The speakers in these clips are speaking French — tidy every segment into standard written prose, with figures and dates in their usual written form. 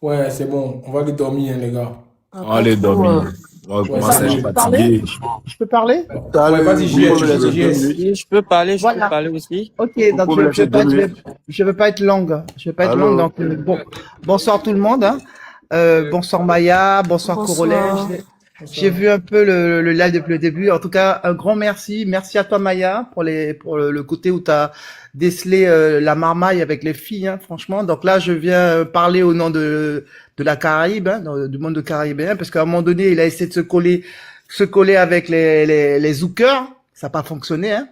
Ouais, c'est bon. On va aller dormir, hein, les gars. On va aller dormir. On va Ouais, ça commencer à être marche. Parler? fatigué. Je peux parler? Ouais, Salut, vas-y, vous JS, pouvez me laisser deux JS. minutes. Oui, je peux Voilà. parler aussi. Ok, Vous donc pouvez me laisser deux minutes. je vais pas être longue. Je vais pas être longue. Allô? Donc, bon, bonsoir tout le monde, hein. Bonsoir Maya, bonsoir Corolet. Bonsoir. J'ai Bonsoir. vu un peu le live depuis le début. En tout cas, un grand merci. Merci à toi Maya pour le côté où tu as décelé la marmaille avec les filles, hein, franchement. Donc là, je viens parler au nom de la Caraïbe, hein, du monde caribéen, parce qu'à un moment donné, il a essayé de se coller avec les zoukers. Ça n'a pas fonctionné, hein.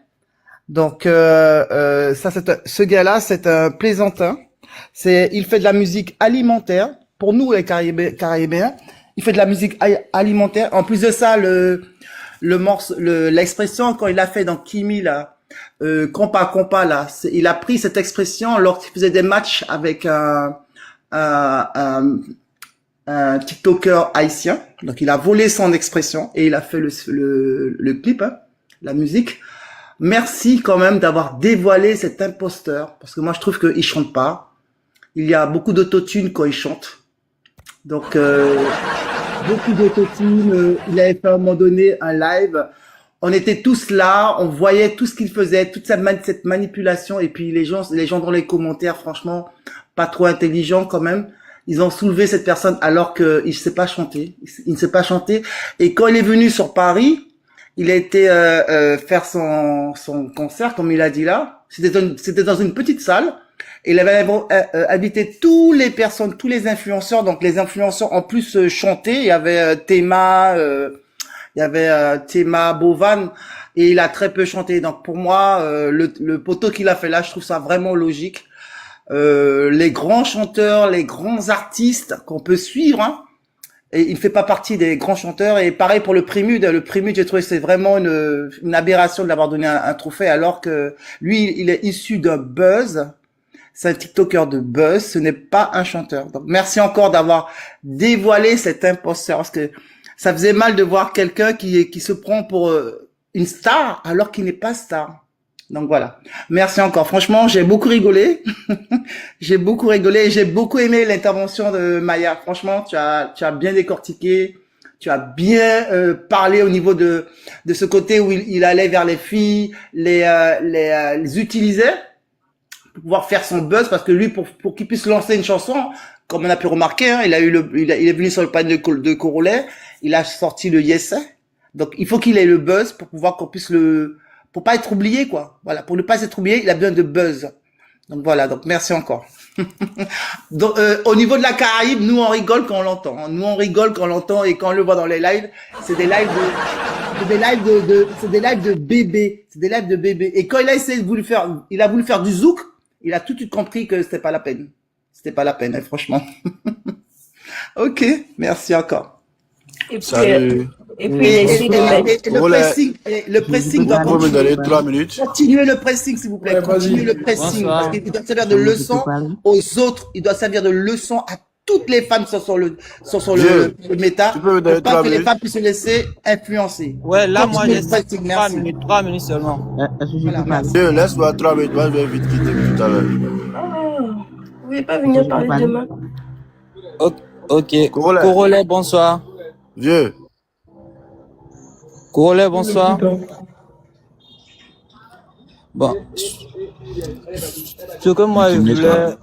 Donc ça, ce gars-là, c'est un plaisantin. Il fait de la musique alimentaire pour nous les Caribéens. Il fait de la musique alimentaire. En plus de ça, l'expression quand il a fait dans Kimi là, compa compa là, il a pris cette expression lorsqu'il faisait des matchs avec un, un, un TikToker haïtien. Donc il a volé son expression et il a fait le clip, hein, la musique. Merci quand même d'avoir dévoilé cet imposteur, parce que moi je trouve qu'il chante pas. Il y a beaucoup d'autotune quand il chante. Donc beaucoup d'autotune. Il avait fait à un moment donné un live. On était tous là, on voyait tout ce qu'il faisait, toute cette manipulation. Et puis les gens dans les commentaires, franchement, pas trop intelligents quand même. Ils ont soulevé cette personne alors qu'il ne sait pas chanter. Il ne sait pas chanter. Et quand il est venu sur Paris, il a été faire son concert, comme il a dit là. C'était dans une petite salle. Et il avait invité toutes les personnes, tous les influenceurs. Donc les influenceurs en plus chantaient. Il y avait Théma Bovan, et il a très peu chanté. Donc pour moi, le poteau qu'il a fait là, je trouve ça vraiment logique. Les grands chanteurs, les grands artistes qu'on peut suivre, hein, et il ne fait pas partie des grands chanteurs. Et pareil pour le Prémude. Le Prémude, j'ai trouvé que c'est vraiment une aberration de l'avoir donné un trophée, alors que lui, il est issu d'un buzz. C'est un TikToker de buzz. Ce n'est pas un chanteur. Donc, merci encore d'avoir dévoilé cet imposteur, parce que ça faisait mal de voir quelqu'un qui se prend pour une star, alors qu'il n'est pas star. Donc voilà. Merci encore. Franchement, j'ai beaucoup rigolé. J'ai beaucoup rigolé et j'ai beaucoup aimé l'intervention de Maya. Franchement, tu as bien décortiqué. Tu as bien parlé au niveau de ce côté où il allait vers les filles, les utilisait pour pouvoir faire son buzz, parce que lui, pour qu'il puisse lancer une chanson, comme on a pu remarquer, hein, il est venu sur le panel de Corolet, il a sorti le Yes. Donc il faut qu'il ait le buzz pour pouvoir qu'on puisse pour pas être oublié, quoi. Voilà, pour ne pas être oublié, il a besoin de buzz. Donc voilà, donc merci encore. Donc, au niveau de la Caraïbe, nous on rigole quand on l'entend. Nous on rigole quand on l'entend, et quand on le voit dans les lives, c'est des lives de bébé. C'est des lives de bébé. Et quand il a il a voulu faire du zouk, il a tout de suite compris que c'était pas la peine. C'était pas la peine, hein, franchement. Ok, merci encore. Et puis, Salut. et puis il essaie de mettre. Le pressing doit Vous pouvez me donner continuer. 3 minutes. Continuez le pressing, s'il vous plaît. Ouais, vas-y. Continuez le pressing. Bonsoir. Parce qu'il doit servir de leçon aux autres. Il doit servir de leçon à toutes les femmes qui sont sur Dieu, le méta. tu peux me donner Pour pas 3 que les minutes. femmes puissent se laisser influencer. Ouais, là, moi, Continuez j'ai le pressing, merci. 3 minutes seulement. Voilà, merci. Dieu, laisse-moi 3 minutes. Moi, je vais vite quitter tout à l'heure. Ah, vous pouvez pas venir parler demain? Ok. Corolla. Corolet, bonsoir. Vieux, Corolet, bonsoir. Bon, ce que moi je voulais,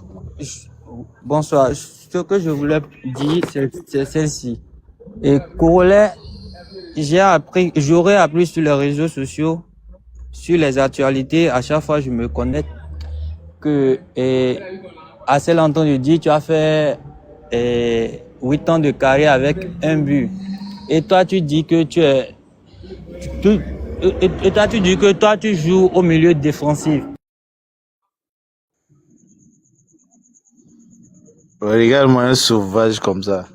bonsoir, ce que je voulais dire, c'est celle-ci. Et Corolet, j'aurais appris sur les réseaux sociaux, sur les actualités. À chaque fois, je me connecte que, assez longtemps, je dis, tu as fait 8 ans de carrière avec un but. Et toi, tu dis que toi, tu joues au milieu défensif. regarde-moi un sauvage comme ça.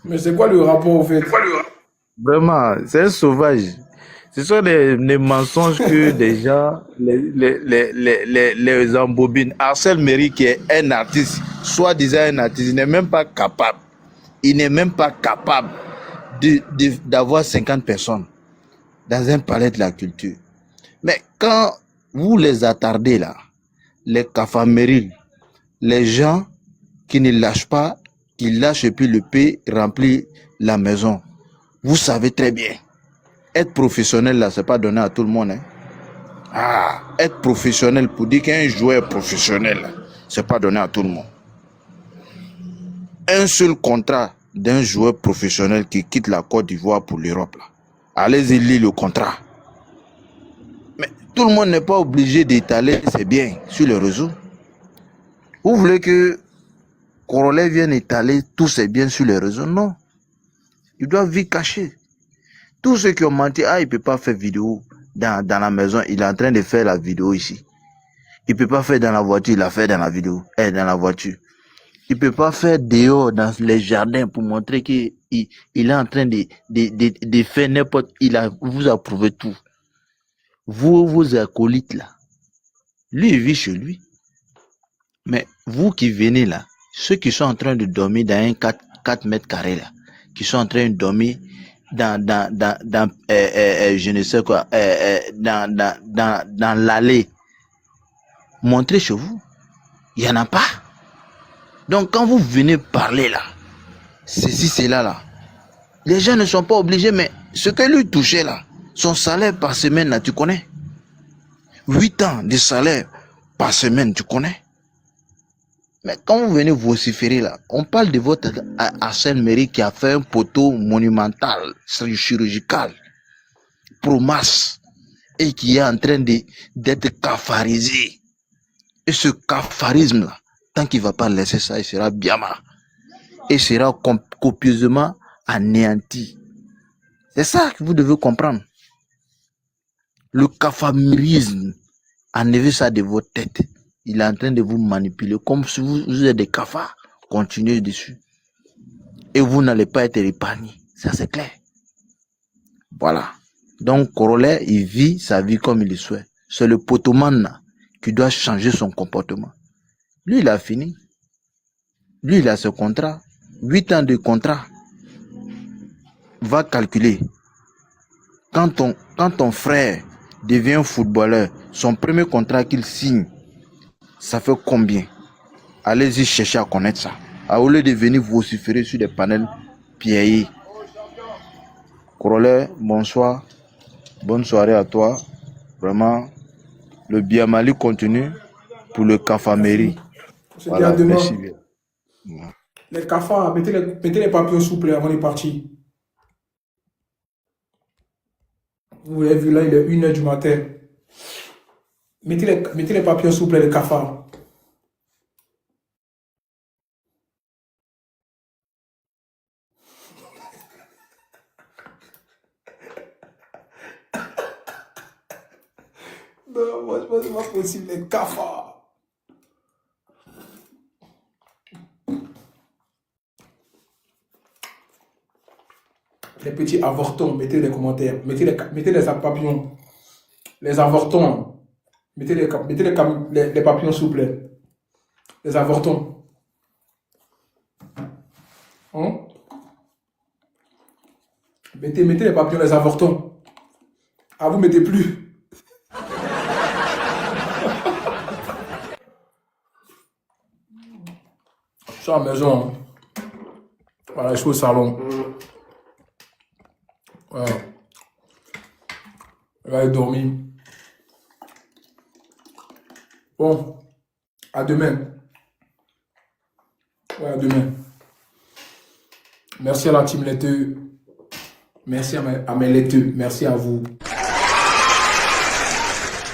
Mais c'est quoi le rapport, au fait? Vraiment, c'est un sauvage. Ce sont des mensonges que des gens les embobinent. Arcel Méry, qui est un artiste, soi-disant un artiste, il n'est même pas capable. Il n'est même pas capable d'avoir 50 personnes dans un palais de la culture. Mais quand vous les attardez là, les Cafameril, les gens qui ne lâche pas, qui lâche et puis le paix remplit la maison. Vous savez très bien. Être professionnel là, c'est pas donné à tout le monde. Hein. Ah, être professionnel pour dire qu'un joueur professionnel, c'est pas donné à tout le monde. Un seul contrat d'un joueur professionnel qui quitte la Côte d'Ivoire pour l'Europe là. Allez-y lire le contrat. Mais tout le monde n'est pas obligé d'étaler ses biens sur les réseaux. Vous voulez que Corollaire vienne étaler tous ses biens sur les réseaux? Non. Il doit vivre caché. Tous ceux qui ont menti, il ne peut pas faire vidéo dans la maison, il est en train de faire la vidéo ici. Il ne peut pas faire dans la voiture, il a fait dans la vidéo, dans la voiture. Il ne peut pas faire dehors dans les jardins pour montrer qu'il est en train de faire n'importe... vous a prouvé tout. Vous, vos acolytes là, lui, il vit chez lui. Mais vous qui venez là, ceux qui sont en train de dormir dans un 4 mètres carrés là, qui sont en train de dormir dans je ne sais quoi, dans l'allée, montrez chez vous. Il n'y en a pas. Donc quand vous venez parler là, ceci, cela là, les gens ne sont pas obligés, mais ce que lui touchait là, son salaire par semaine là, tu connais? 8 ans de salaire par semaine, tu connais? Mais quand vous venez vociférer là, on parle de votre Arsène Méry qui a fait un poteau monumental, chirurgical, Promas, et qui est en train d'être cafarisé. Et ce cafarisme là, tant qu'il ne va pas laisser ça, il sera bien mal. Et sera copieusement anéanti. C'est ça que vous devez comprendre. Le cafamérisme, enlevez ça de votre tête. Il est en train de vous manipuler comme si vous êtes des cafards. Continuez dessus. Et vous n'allez pas être épargné. Ça, c'est clair. Voilà. Donc, Corollaire, il vit sa vie comme il le souhaite. C'est le potoman là qui doit changer son comportement. Lui, il a fini. Lui, il a ce contrat. 8 ans de contrat. Va calculer. Quand ton frère devient footballeur, son premier contrat qu'il signe, ça fait combien? Allez-y chercher à connaître ça. Au lieu de venir vociférer sur des panels pieds. Corollaire, bonsoir. Bonne soirée à toi. Vraiment, le Biamali continue pour le Cafaméry. Voilà, merci bien. Les cafards, mettez les papillons souples avant de partir. Vous l'avez vu là, il est 1h du matin. Mettez les papillons souples, les cafards. Non, moi, c'est pas possible, les cafards. Les petits avortons, mettez les commentaires. Mettez les papillons. Les avortons. Mettez les papillons souples. Les avortons. Hein? Mettez les papillons, les avortons. Ah, vous mettez plus. Je suis à la maison. Voilà, je suis au salon. Voilà. Là, il dormi. Bon, à demain. Ouais, à demain. Merci à la team laiteux. Merci à mes laiteux. Merci à vous.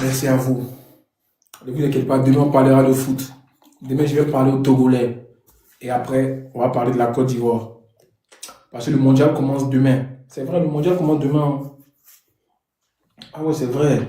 Merci à vous. Ne vous inquiétez pas, demain on parlera de foot. Demain je vais parler au Togolais. Et après, on va parler de la Côte d'Ivoire. Parce que le mondial commence demain. C'est vrai, le mondial commence demain. Hein. Ah ouais, c'est vrai.